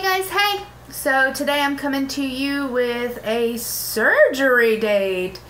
guys, hey! So today I'm coming to you with a surgery date.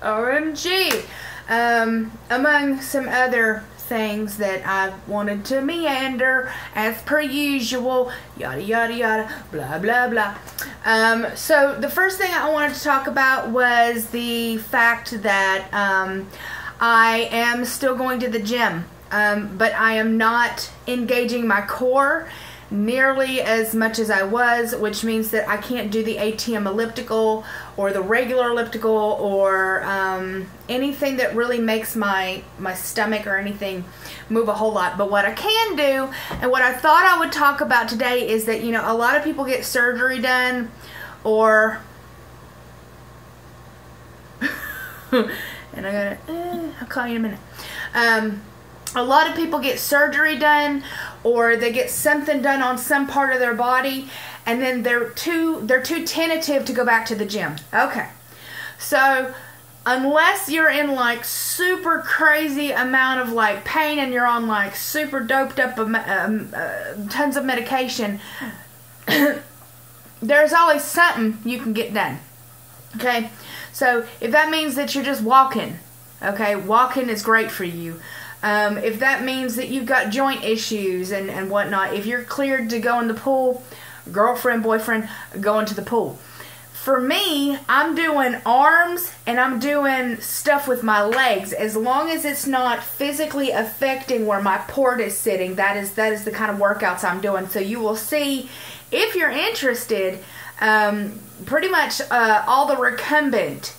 OMG! Among some other things that I wanted to meander as per usual, yada yada yada, blah blah blah. So the first thing I wanted to talk about was the fact that I am still going to the gym, but I am not engaging my core nearly as much as I was, which means that I can't do the ATM elliptical or the regular elliptical or anything that really makes my stomach or anything move a whole lot. But what I can do, and what I thought I would talk about today, is that, you know, a lot of people get surgery done, or and I gotta I'll call you in a minute. A lot of people get surgery done, or they get something done on some part of their body, and then they're too tentative to go back to the gym. Okay, so unless you're in like super crazy amount of like pain and you're on like super doped up tons of medication, there's always something you can get done. Okay, so if that means that you're just walking, okay, walking is great for you. If that means that you've got joint issues and whatnot, if you're cleared to go in the pool, girlfriend, boyfriend, go into the pool. For me, I'm doing arms and I'm doing stuff with my legs. As long as it's not physically affecting where my port is sitting, that is the kind of workouts I'm doing. So you will see, if you're interested, pretty much all the recumbent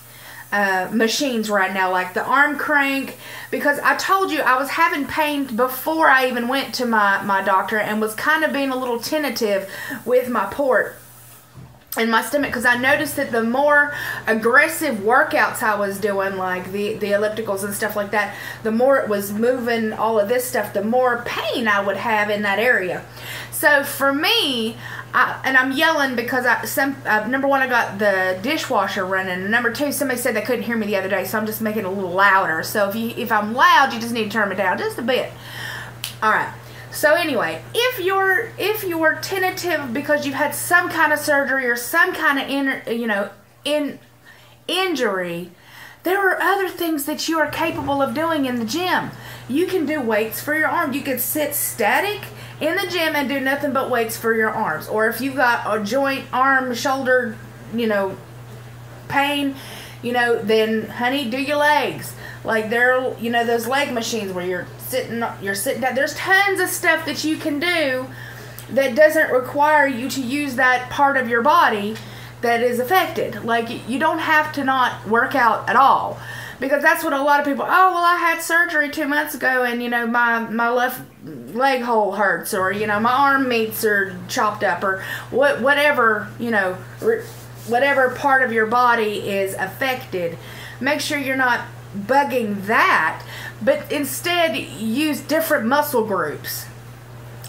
machines right now, like the arm crank, because I told you I was having pain before I even went to my doctor, and was kind of being a little tentative with my port and my stomach, because I noticed that the more aggressive workouts I was doing, like the ellipticals and stuff like that, the more it was moving all of this stuff, the more pain I would have in that area. So for me, and I'm yelling because number one, I got the dishwasher running, and number two, somebody said they couldn't hear me the other day, so I'm just making it a little louder. So if I'm loud, you just need to turn me down just a bit. All right. So anyway, if you're tentative because you've had some kind of surgery or some kind of injury, there are other things that you are capable of doing in the gym. You can do weights for your arm. You could sit static in the gym and do nothing but weights for your arms. Or if you've got a joint, arm, shoulder, pain, then honey, do your legs. Like those leg machines where you're sitting down. There's tons of stuff that you can do that doesn't require you to use that part of your body that is affected. Like, you don't have to not work out at all, because that's what a lot of people, oh, well, I had surgery 2 months ago and, my left leg hole hurts, or, my arm meats are chopped up, or whatever, whatever part of your body is affected. Make sure you're not bugging that, but instead use different muscle groups.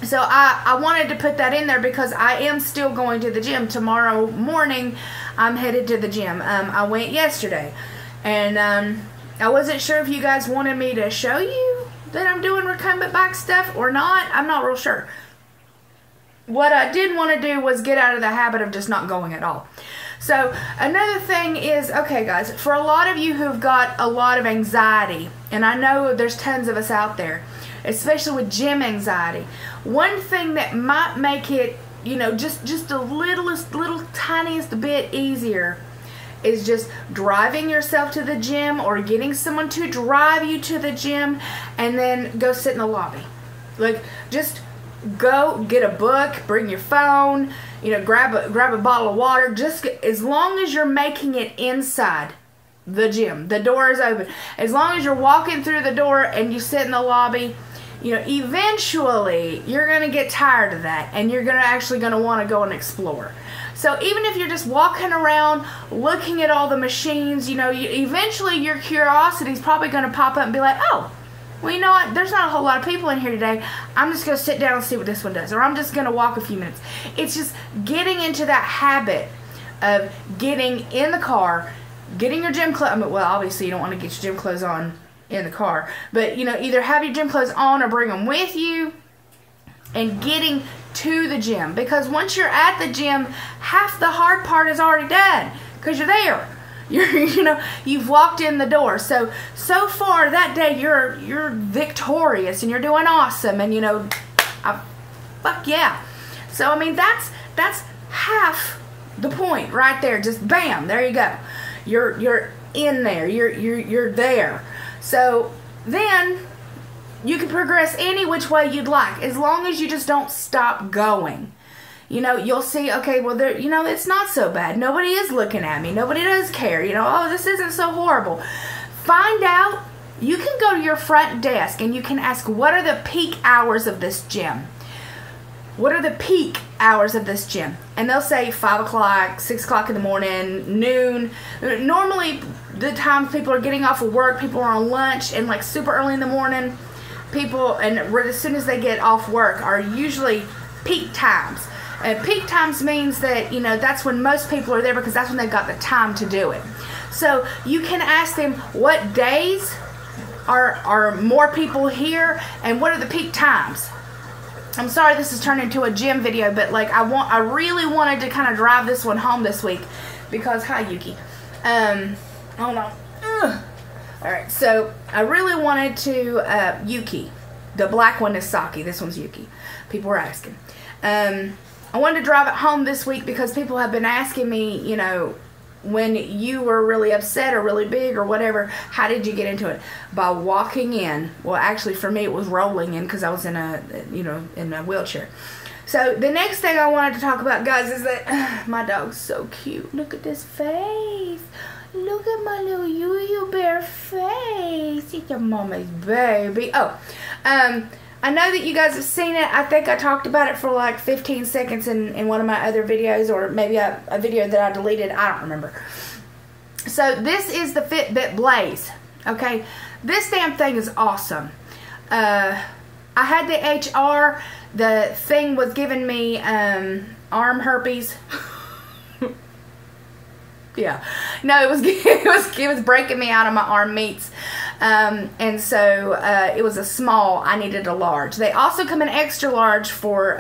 So I wanted to put that in there because I am still going to the gym. Tomorrow morning, I'm headed to the gym. I went yesterday, and I wasn't sure if you guys wanted me to show you that I'm doing recumbent bike stuff or not. I'm not real sure. What I did want to do was get out of the habit of just not going at all. So another thing is, okay guys, for a lot of you who've got a lot of anxiety, and I know there's tons of us out there, especially with gym anxiety, one thing that might make it, just the little tiniest bit easier is just driving yourself to the gym, or getting someone to drive you to the gym, and then go sit in the lobby. Like, just go get a book, bring your phone, grab a bottle of water. Just as long as you're making it inside the gym, the door is open. As long as you're walking through the door and you sit in the lobby, eventually you're going to get tired of that, and you're actually going to want to go and explore. So even if you're just walking around looking at all the machines, eventually your curiosity is probably going to pop up and be like, oh, well, you know what, there's not a whole lot of people in here today. I'm just going to sit down and see what this one does. Or I'm just going to walk a few minutes. It's just getting into that habit of getting in the car, getting your gym clothes. Well, obviously you don't want to get your gym clothes on in the car. But, either have your gym clothes on or bring them with you. and getting to the gym, because once you're at the gym, half the hard part is already done because you're there. You've walked in the door. So far that day you're victorious and you're doing awesome, and fuck yeah. So I mean that's half the point right there. Just bam, there you go. You're in there. You're there. So then you can progress any which way you'd like, as long as you just don't stop going. You'll see, okay, well, there, it's not so bad. Nobody is looking at me. Nobody does care. Oh, this isn't so horrible. Find out. You can go to your front desk and you can ask, what are the peak hours of this gym? What are the peak hours of this gym? And they'll say 5 o'clock, 6 o'clock in the morning, noon. Normally, the times people are getting off of work, people are on lunch, and like super early in the morning, people, and as soon as they get off work, are usually peak times. Peak times means that, that's when most people are there, because that's when they've got the time to do it. So you can ask them, what days are more people here, and what are the peak times? I'm sorry this has turned into a gym video, but like I really wanted to kind of drive this one home this week, because, hi Yuki. Hold on. Alright, so I really wanted to, Yuki. The black one is Saki, this one's Yuki. People were asking. I wanted to drive it home this week because people have been asking me, when you were really upset or really big or whatever, how did you get into it? By walking in. Well, actually for me it was rolling in, because I was in a, in a wheelchair. So the next thing I wanted to talk about, guys, is that my dog's so cute. Look at this face. Look at my little Yu bear face. It's your mama's baby. Oh, I know that you guys have seen it. I think I talked about it for like 15 seconds in one of my other videos, or maybe a video that I deleted. I don't remember. So this is the Fitbit Blaze. Okay, this damn thing is awesome. I had the HR. The thing was giving me arm herpes. Yeah, no, it was breaking me out of my arm meats, and so it was a small. I needed a large. They also come in extra large for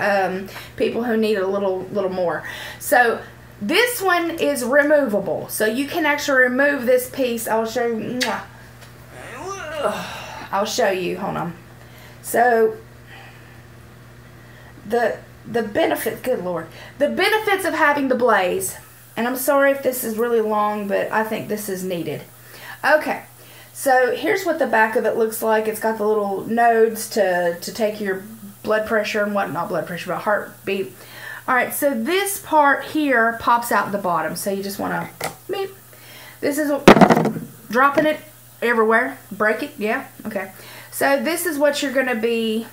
people who need a little more. So this one is removable, so you can actually remove this piece. I'll show you. I'll show you. Hold on. So the benefits. Good Lord, the benefits of having the Blaze. And I'm sorry if this is really long, but I think this is needed. Okay, so here's what the back of it looks like. It's got the little nodes to take your blood pressure and what, not blood pressure, but heartbeat. Alright, so this part here pops out the bottom. So you just want to, beep. This is dropping it everywhere. Break it, yeah, okay. So this is what you're going to be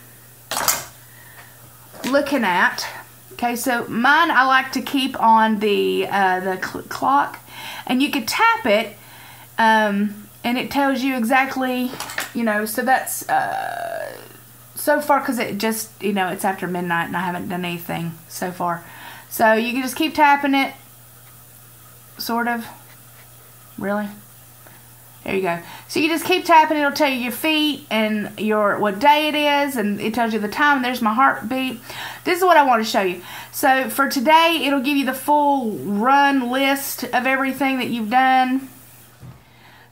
looking at. Okay, so mine I like to keep on the clock, and you can tap it, and it tells you exactly, so that's, so far, because it just, it's after midnight, and I haven't done anything so far. So you can just keep tapping it, sort of, really. There you go. So you just keep tapping, it'll tell you your feet and what day it is, and it tells you the time. There's my heartbeat. This is what I want to show you. So for today, it'll give you the full run list of everything that you've done.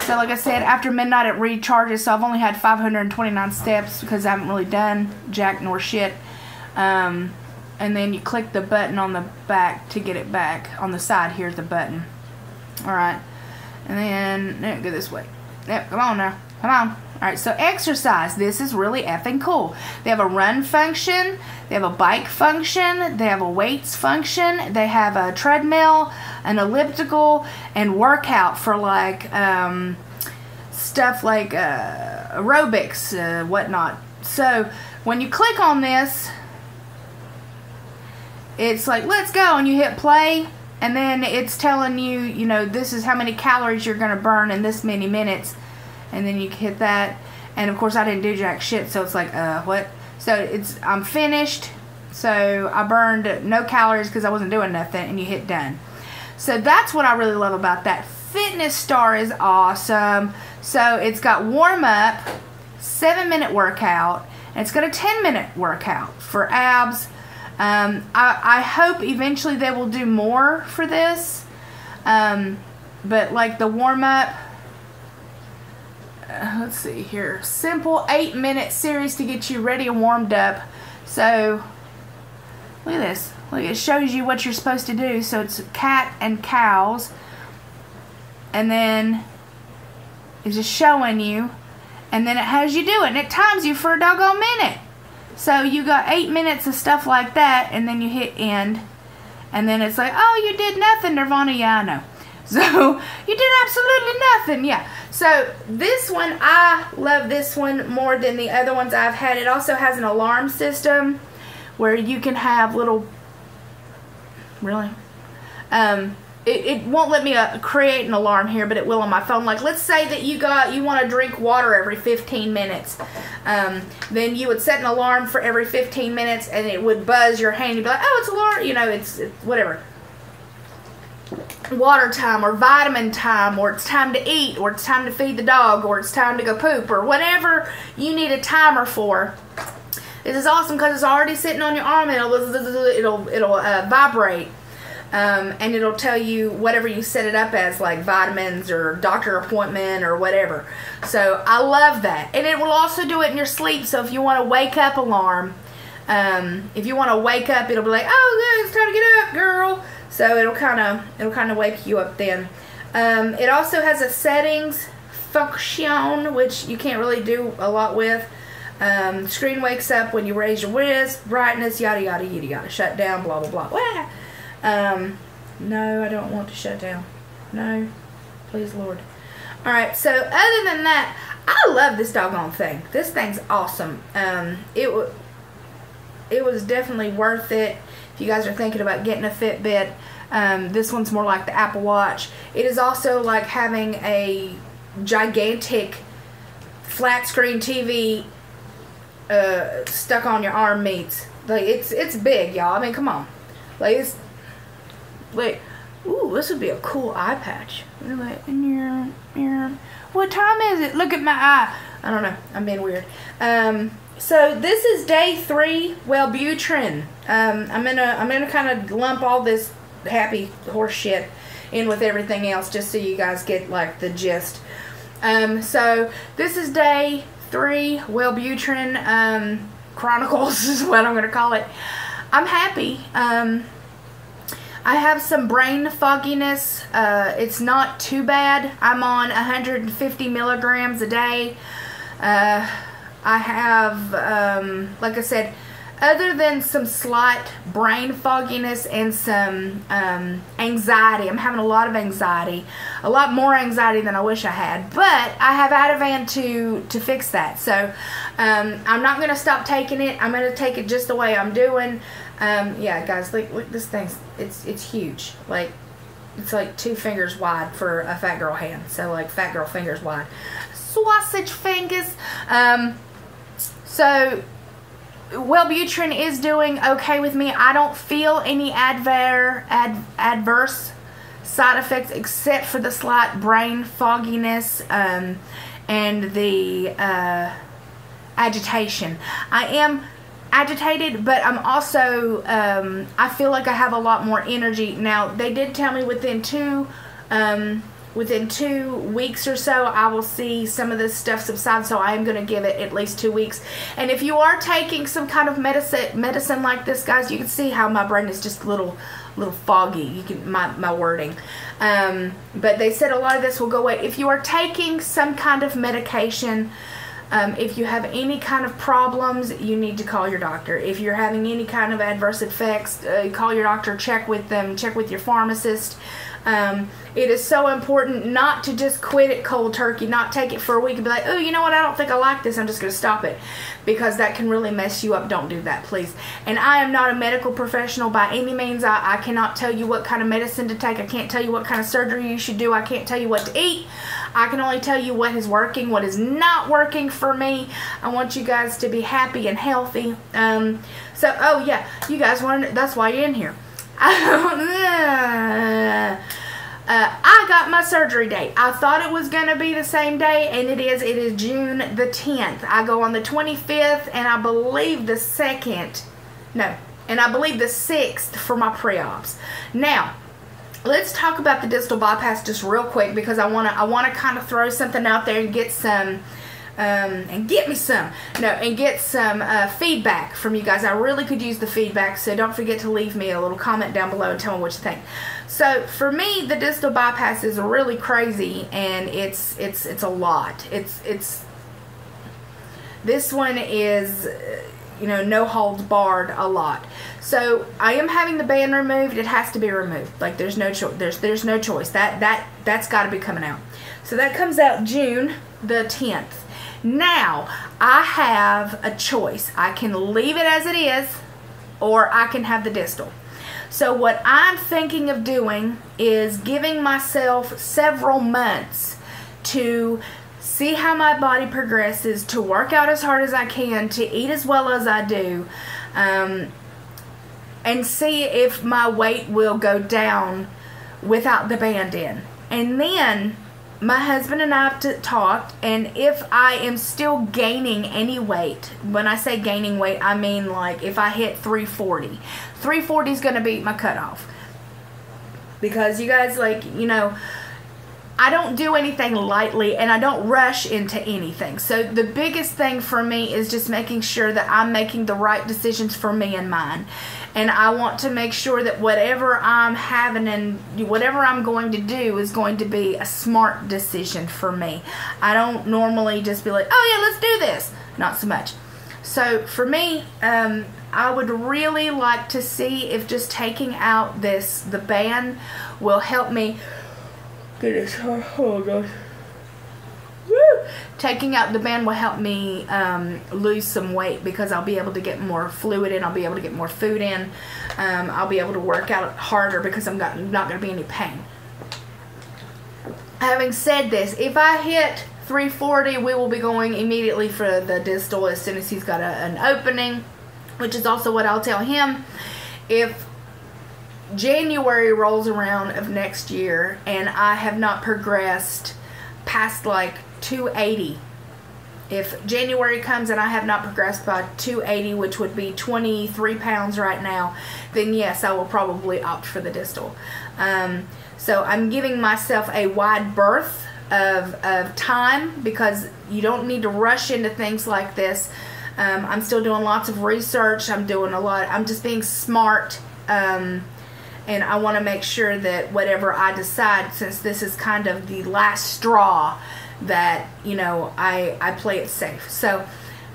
So like I said, after midnight it recharges, so I've only had 529 steps because I haven't really done jack nor shit. And then you click the button on the back to get it back. On the side, here's the button. Alright. And then, go this way. Yep, come on now. Come on. Alright, so exercise. This is really effing cool. They have a run function. They have a bike function. They have a weights function. They have a treadmill, an elliptical, and workout for like, stuff like aerobics, whatnot. So, when you click on this, it's like, let's go, and you hit play. And then it's telling you, this is how many calories you're going to burn in this many minutes. And then you hit that. And of course I didn't do jack shit, so it's like, what? So I'm finished. So I burned no calories because I wasn't doing nothing. And you hit done. So that's what I really love about that. Fitness Star is awesome. So it's got warm up, 7-minute workout, And it's got a 10-minute workout for abs. I hope eventually they will do more for this. But like the warm-up, let's see here. Simple 8-minute series to get you ready and warmed up. So, look at this. Look, it shows you what you're supposed to do. So it's cat and cows. And then it's just showing you. And then it has you do it. And it times you for a doggone minute. So you got 8 minutes of stuff like that. And then you hit end. And then it's like, oh, you did nothing, Nirvana. Yeah, I know. So, you did absolutely nothing. Yeah. So, this one, I love this one more than the other ones I've had. It also has an alarm system where you can have little... Really? It won't let me create an alarm here, but it will on my phone. Like, let's say that you want to drink water every 15 minutes. Then you would set an alarm for every 15 minutes, and it would buzz your hand. You'd be like, oh, it's alarm. You know, it's whatever. Water time, or vitamin time, or it's time to eat, or it's time to feed the dog, or it's time to go poop, or whatever you need a timer for. This is awesome because it's already sitting on your arm, and it'll vibrate. And it'll tell you whatever you set it up as, like vitamins or doctor appointment or whatever. So I love that. And it will also do it in your sleep. So if you want a wake up alarm, if you want to wake up, it'll be like, oh, good, it's time to get up, girl. So it'll kind of wake you up then. It also has a settings function, which you can't really do a lot with. Screen wakes up when you raise your wrist, brightness, yada yada yada yada, shut down, blah blah blah. Wah! No, I don't want to shut down. No, please, Lord. Alright, so other than that, I love this doggone thing. This thing's awesome. It was definitely worth it. If you guys are thinking about getting a Fitbit, this one's more like the Apple Watch. It is also like having a gigantic flat screen TV stuck on your arm meets. Like, it's big, y'all. I mean, come on. Like, it's... Wait, ooh, this would be a cool eye patch. What time is it? Look at my eye. I don't know. I'm being weird. So this is day 3, Wellbutrin. I'm gonna kind of lump all this happy horse shit in with everything else, just so you guys get like the gist. So this is day 3, Wellbutrin Chronicles is what I'm gonna call it. I'm happy. I have some brain fogginess. It's not too bad. I'm on 150 milligrams a day. I have, like I said, other than some slight brain fogginess and some anxiety. I'm having a lot of anxiety. A lot more anxiety than I wish I had. But I have Ativan to fix that. So I'm not going to stop taking it. I'm going to take it just the way I'm doing. Yeah, guys, look, this thing's, it's huge. Like, it's like 2 fingers wide for a fat girl hand. So, like, fat girl fingers wide. Sausage fingers. So, Wellbutrin is doing okay with me. I don't feel any adverse side effects except for the slight brain fogginess and the agitation. I am agitated, but I'm also I feel like I have a lot more energy now. They did tell me within 2 weeks or so I will see some of this stuff subside, so I am going to give it at least 2 weeks. And if you are taking some kind of medicine like this, guys, you can see how my brain is just a little foggy. You can my wording, but they said a lot of this will go away. If you are taking some kind of medication, if you have any kind of problems, you need to call your doctor. If you're having any kind of adverse effects, call your doctor, check with them, check with your pharmacist. It is so important not to just quit it cold turkey, not take it for a week and be like, oh, you know what, I don't think I like this, I'm just going to stop it. Because that can really mess you up. Don't do that, please. And I am not a medical professional by any means. I cannot tell you what kind of medicine to take. I can't tell you what kind of surgery you should do. I can't tell you what to eat. I can only tell you what is working, what is not working for me. I want you guys to be happy and healthy. So, oh yeah, you guys want to, that's why you're in here. I I got my surgery date. I thought it was going to be the same day, and it is. It is June the 10th. I go on the 25th, and I believe the 2nd. No, and I believe the 6th for my pre-ops. Now, let's talk about the distal bypass just real quick, because I want to kind of throw something out there and get some get some feedback from you guys. I really could use the feedback, so don't forget to leave me a little comment down below and tell me what you think. So for me, the distal bypass is really crazy, and it's a lot. This one is, you know, no holds barred a lot. So I am having the band removed. It has to be removed. Like, there's no choice. There's no choice. That's got to be coming out. So that comes out June the 10th. Now, I have a choice. I can leave it as it is, or I can have the distal. So what I'm thinking of doing is giving myself several months to see how my body progresses, to work out as hard as I can, to eat as well as I do, and see if my weight will go down without the band in. And then my husband and I have talked, and if I am still gaining any weight, when I say gaining weight, I mean like if I hit 340. 340 is going to be my cutoff. Because you guys, like, you know, I don't do anything lightly, and I don't rush into anything. So the biggest thing for me is just making sure that I'm making the right decisions for me and mine. And I want to make sure that whatever I'm having and whatever I'm going to do is going to be a smart decision for me. I don't normally just be like, oh yeah, let's do this. Not so much. So for me, I would really like to see if just taking out the band will help me. Goodness, oh gosh. Woo! Taking out the band will help me lose some weight, because I'll be able to get more fluid in. I'll be able to get more food in. I'll be able to work out harder because I'm not going to be in any pain. Having said this, if I hit 340, we will be going immediately for the distal as soon as he's got an opening, which is also what I'll tell him. If January rolls around of next year and I have not progressed past like 280, if January comes and I have not progressed by 280, which would be 23 pounds right now, then yes, I will probably opt for the distal. So I'm giving myself a wide berth of time, because you don't need to rush into things like this. I'm still doing lots of research. I'm just being smart. And I want to make sure that whatever I decide, since this is kind of the last straw, that, you know, I play it safe. So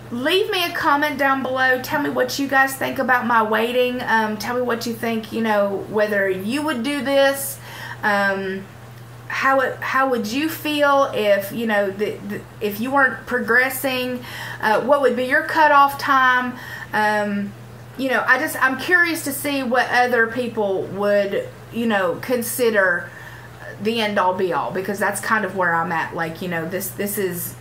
leave me a comment down below. Tell me what you guys think about my waiting. Tell me what you think, you know, whether you would do this. How would you feel if, you know, if you weren't progressing? What would be your cutoff time? You know, I'm curious to see what other people would, you know, consider the end all be all, because that's kind of where I'm at. Like, you know, this is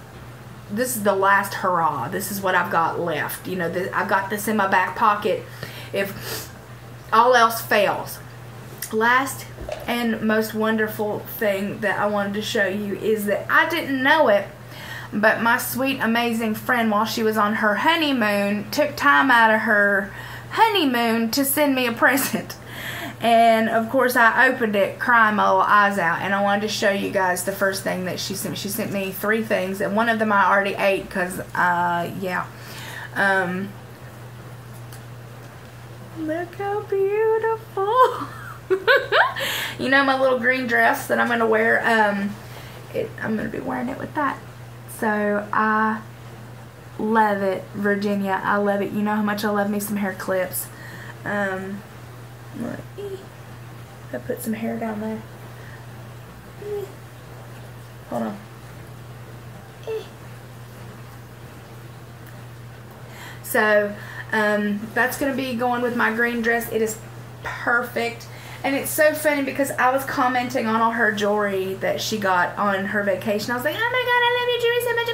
the last hurrah. This is what I've got left. You know, I've got this in my back pocket if all else fails. Last and most wonderful thing that I wanted to show you is that I didn't know it, but my sweet, amazing friend, while she was on her honeymoon, took time out of her honeymoon to send me a present. And of course I opened it crying my little eyes out, and I wanted to show you guys the first thing that she sent me. She sent me 3 things, and one of them I already ate because yeah. Look how beautiful. You know my little green dress that I'm going to wear? I'm going to be wearing it with that. So I love it, Virginia. I love it. You know how much I love me some hair clips. I put some hair down there. Hold on. So that's going to be going with my green dress. It is perfect. And it's so funny because I was commenting on all her jewelry that she got on her vacation. I was like, oh my god, I love your jewelry so much.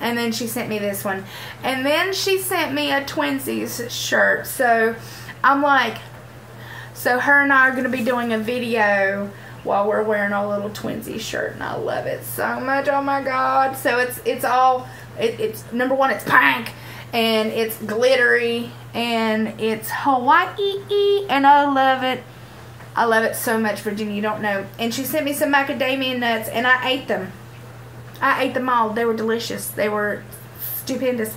And then she sent me this one. And then she sent me a twinsies shirt. So I'm like, so her and I are going to be doing a video while we're wearing our little twinsy shirt, and I love it so much. Oh my God. So it's all, it's number one, it's pink, and it's glittery, and it's Hawaii, and I love it. I love it so much, Virginia, you don't know. And she sent me some macadamia nuts, and I ate them. I ate them all. They were delicious. They were stupendous.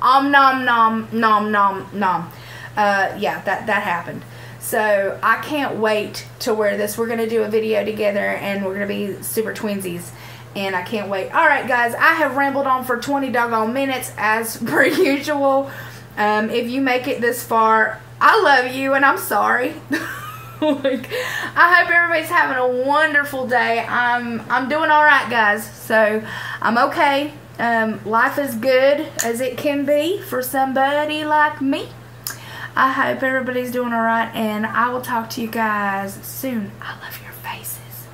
Nom nom nom nom nom. Yeah, that happened. So I can't wait to wear this. We're gonna do a video together, and we're gonna be super twinsies, and I can't wait. All right, guys, I have rambled on for 20 doggone minutes as per usual. If you make it this far, I love you, and I'm sorry. Like, I hope everybody's having a wonderful day. I'm doing all right, guys. So I'm okay. Life is good as it can be for somebody like me. I hope everybody's doing all right, and I will talk to you guys soon. I love your faces.